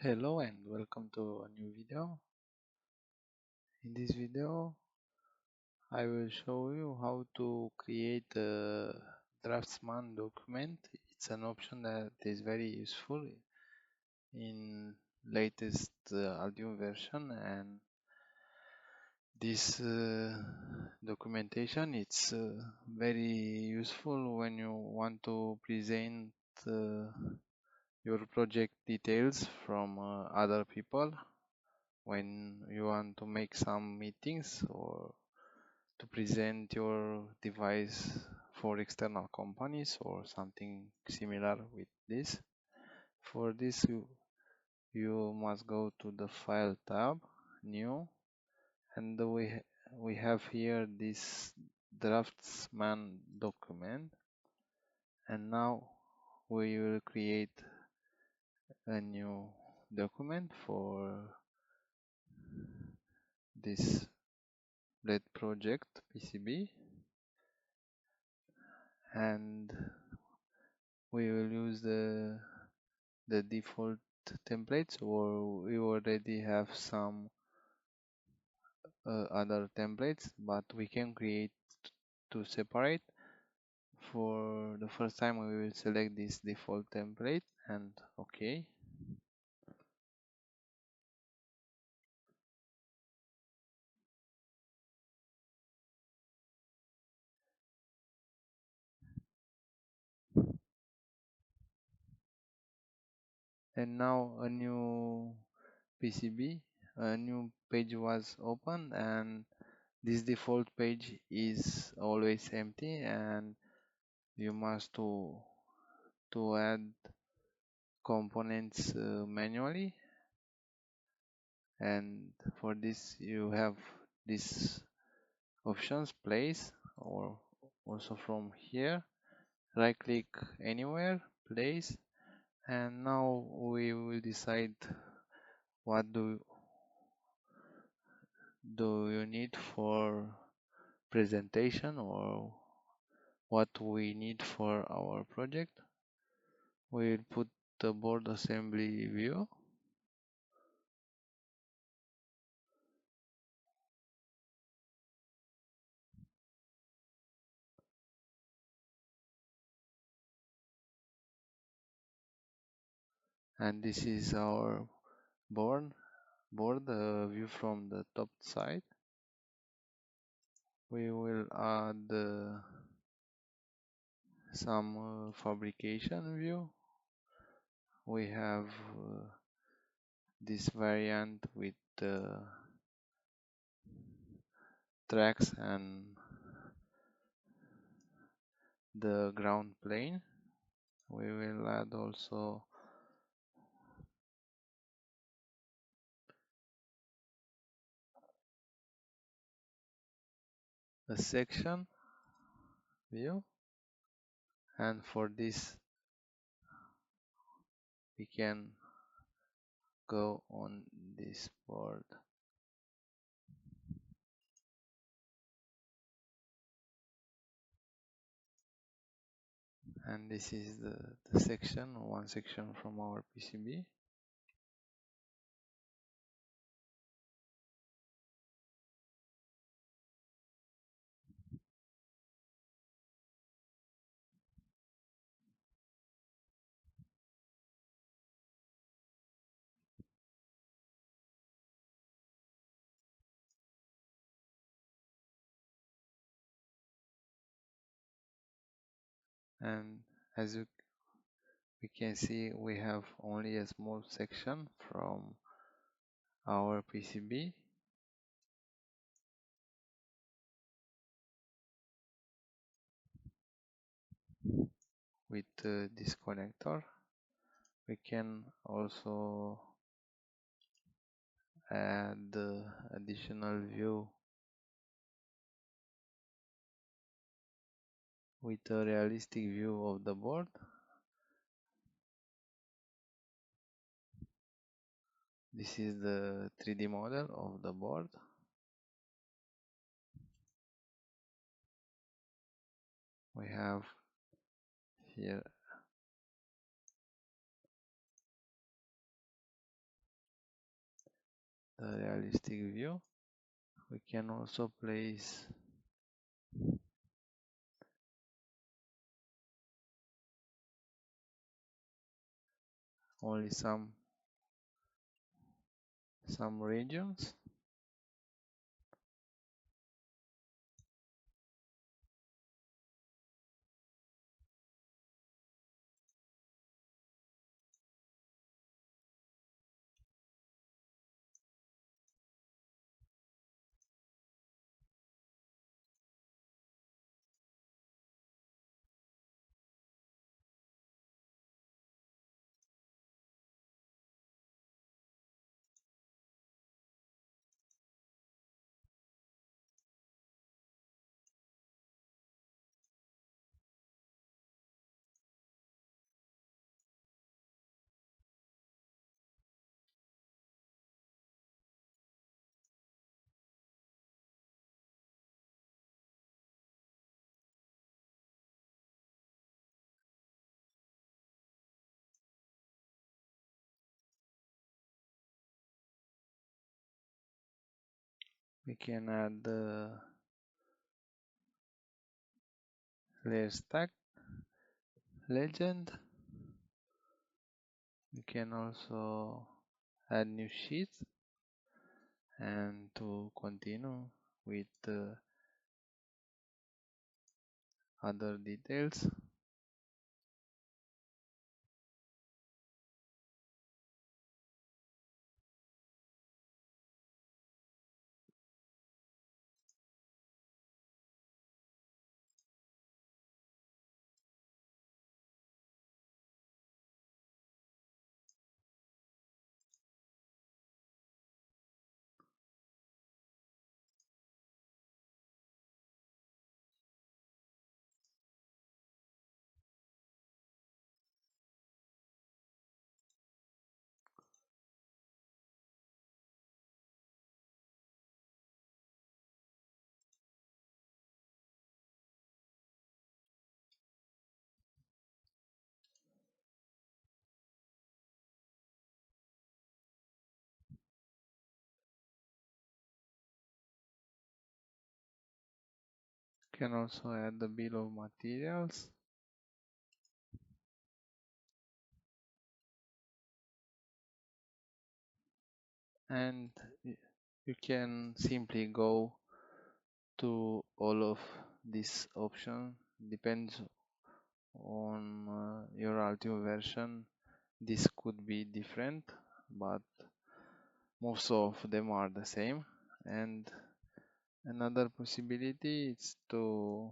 Hello and welcome to a new video. In this video I will show you how to create a Draftsman document. It's an option that is very useful in latest Altium version, and this documentation it's very useful when you want to present your project details from other people, when you want to make some meetings or to present your device for external companies or something similar with this. For this you must go to the file tab, new, and we have here this Draftsman document, and now we will create a new document for this LED project PCB, and we will use the default templates, or we already have some other templates, but we can create two separate. For the first time we will select this default template and OK. And now a new PCB, a new page was opened, and this default page is always empty, and you must to add components manually. And for this you have this options, place, or also from here right click anywhere, place, and now we will decide what do you need for presentation, or what we need for our project. We'll put the board assembly view, and this is our board view from the top side. We will add some fabrication view. We have this variant with tracks and the ground plane. We will add also a section view, and for this we can go on this board. And this is the section, one section from our PCB. And as we can see, we have only a small section from our PCB with this connector. We can also add additional view with a realistic view of the board. This is the 3D model of the board. We have here the realistic view. We can also place only some regions. We can add the layer stack legend. We can also add new sheets, and to continue with other details, can also add the bill of materials. And you can simply go to all of these options. Depends on your Altium version. This could be different, but most of them are the same. And another possibility is to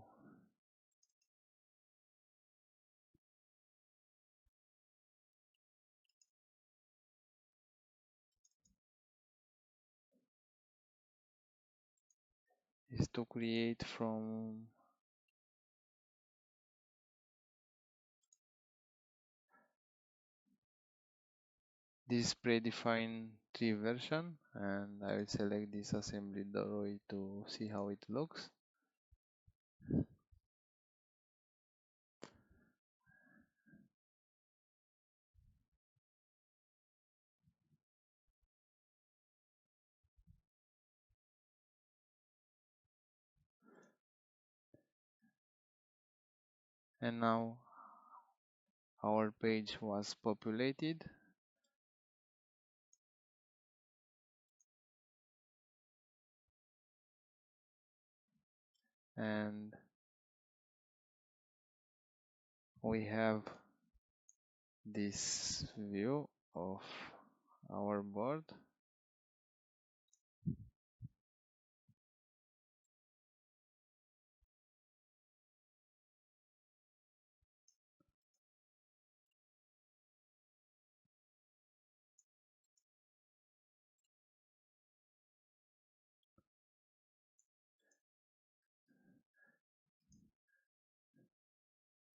create from this predefined tree version, and I will select this assembly drawing to see how it looks. And now our page was populated, and we have this view of our board.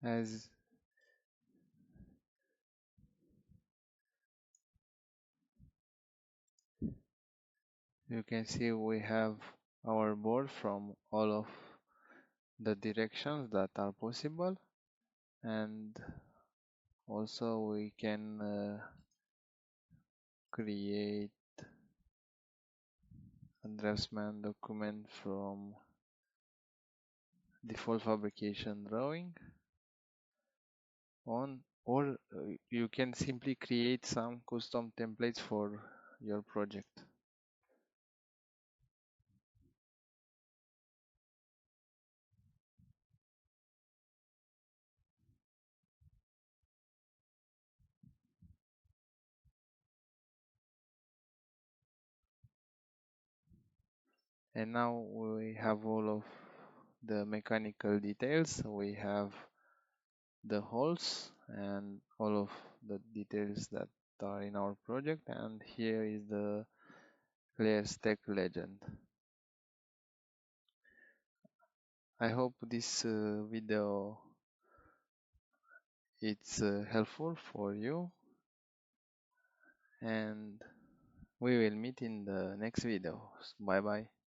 As you can see, we have our board from all of the directions that are possible, and also we can create a Draftsman document from default fabrication drawing on, or you can simply create some custom templates for your project. And now we have all of the mechanical details. We have the holes and all of the details that are in our project, and here is the layer stack legend. I hope this video it's helpful for you, and we will meet in the next video. Bye bye.